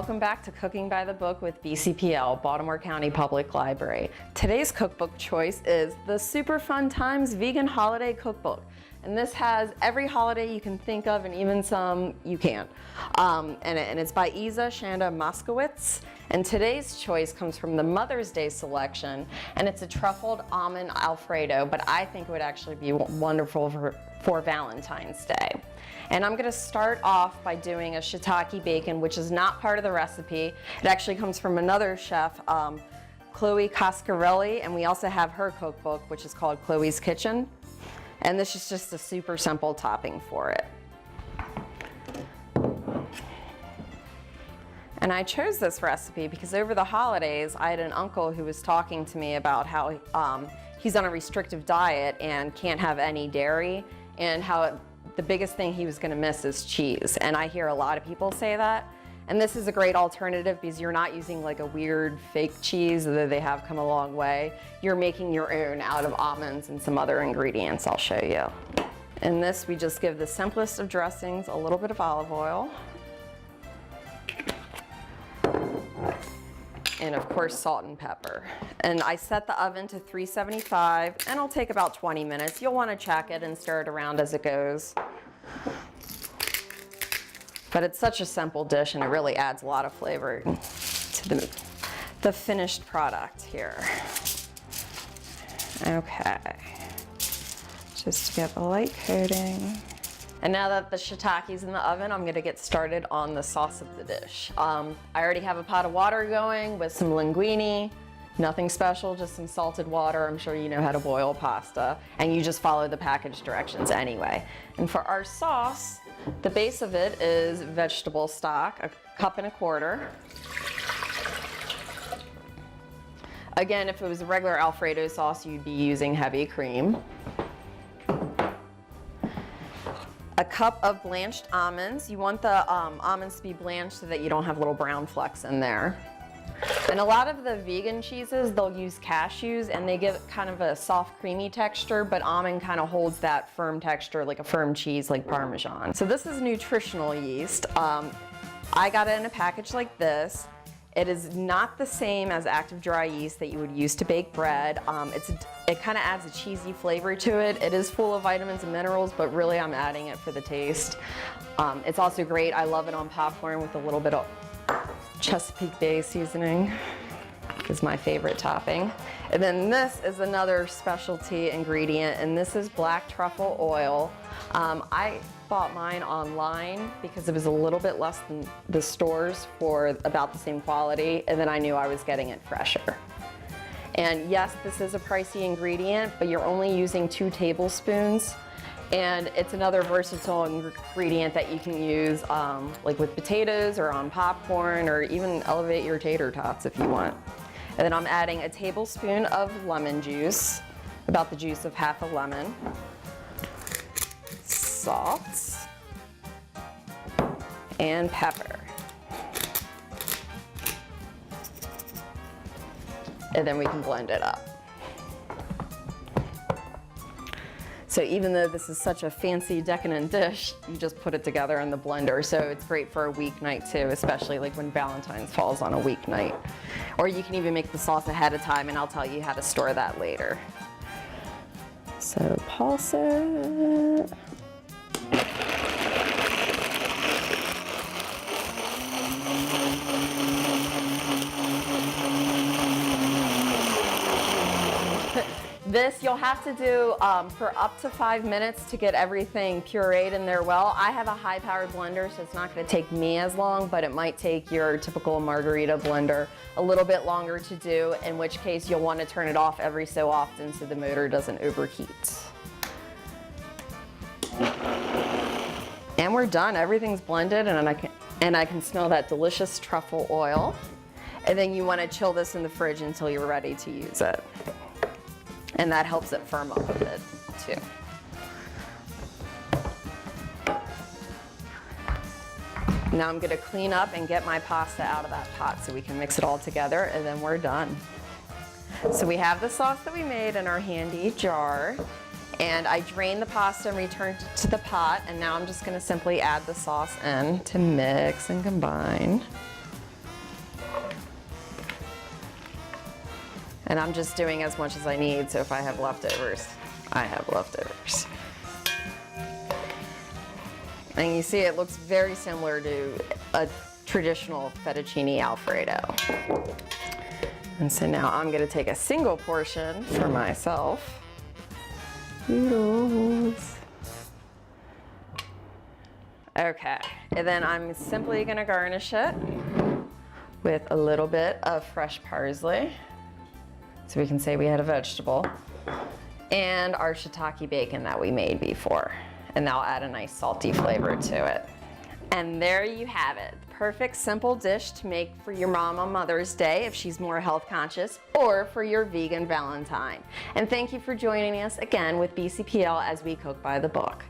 welcome back to Cooking by the Book with BCPL, Baltimore County Public Library. Today's cookbook choice is the Super Fun Times Vegan Holiday Cookbook. And this has every holiday you can think of and even some you can't. And it's by Isa Shanda Moskowitz. And today's choice comes from the Mother's Day selection, and it's a Truffled Almond Alfredo, but I think it would actually be wonderful for Valentine's Day. And I'm gonna start off by doing a shiitake bacon, which is not part of the recipe. It actually comes from another chef, Chloe Coscarelli, and we also have her cookbook, which is called Chloe's Kitchen. And this is just a super simple topping for it. And I chose this recipe because over the holidays, I had an uncle who was talking to me about how he's on a restrictive diet and can't have any dairy, and how the biggest thing he was gonna miss is cheese. And I hear a lot of people say that. And this is a great alternative because you're not using like a weird fake cheese, though they have come a long way. You're making your own out of almonds and some other ingredients I'll show you. In this, we just give the simplest of dressings a little bit of olive oil. And of course, salt and pepper. And I set the oven to 375, and it'll take about 20 minutes. You'll want to check it and stir it around as it goes. But it's such a simple dish, and it really adds a lot of flavor to the finished product here. Okay, just to get a light coating. And now that the shiitake's in the oven, I'm gonna get started on the sauce of the dish. I already have a pot of water going with some linguine. Nothing special, just some salted water. I'm sure you know how to boil pasta, and you just follow the package directions anyway. And for our sauce, the base of it is vegetable stock, 1.25 cups. Again, if it was a regular Alfredo sauce, you'd be using heavy cream. A cup of blanched almonds. You want the almonds to be blanched so that you don't have little brown flecks in there. And a lot of the vegan cheeses, they'll use cashews, and they give kind of a soft, creamy texture, but almond kind of holds that firm texture like a firm cheese like Parmesan. So this is nutritional yeast. I got it in a package like this. It is not the same as active dry yeast that you would use to bake bread. It kind of adds a cheesy flavor to it. It is full of vitamins and minerals, but really I'm adding it for the taste. It's also great. I love it on popcorn with a little bit of Chesapeake Bay seasoning is my favorite topping. And then this is another specialty ingredient, and this is black truffle oil. I bought mine online because it was a little bit less than the stores for about the same quality, and then I knew I was getting it fresher. And yes, this is a pricey ingredient, but you're only using 2 tablespoons. And it's another versatile ingredient that you can use like with potatoes or on popcorn, or even elevate your tater tots if you want. And then I'm adding a tablespoon of lemon juice, about the juice of half a lemon, salt, and pepper. And then we can blend it up. So even though this is such a fancy, decadent dish, you just put it together in the blender. So it's great for a weeknight too, especially like when Valentine's falls on a weeknight. Or you can even make the sauce ahead of time, and I'll tell you how to store that later. So pulse it. This you'll have to do for up to 5 minutes to get everything pureed in there well. I have a high-powered blender, so it's not going to take me as long, but it might take your typical margarita blender a little bit longer to do, in which case you'll want to turn it off every so often so the motor doesn't overheat. And we're done. Everything's blended, and I can smell that delicious truffle oil. And then you want to chill this in the fridge until you're ready to use it. And that helps it firm up a bit too. Now I'm gonna clean up and get my pasta out of that pot so we can mix it all together, and then we're done. So we have the sauce that we made in our handy jar, and I drained the pasta and returned it to the pot, and now I'm just gonna simply add the sauce in to mix and combine. And I'm just doing as much as I need, so if I have leftovers, I have leftovers. And you see it looks very similar to a traditional fettuccine Alfredo. And so now I'm gonna take a single portion for myself. Noodles. Okay, and then I'm simply gonna garnish it with a little bit of fresh parsley. So we can say we had a vegetable. And our shiitake bacon that we made before. And that'll add a nice salty flavor to it. And there you have it. Perfect simple dish to make for your mom on Mother's Day if she's more health conscious, or for your vegan Valentine. And thank you for joining us again with BCPL as we cook by the book.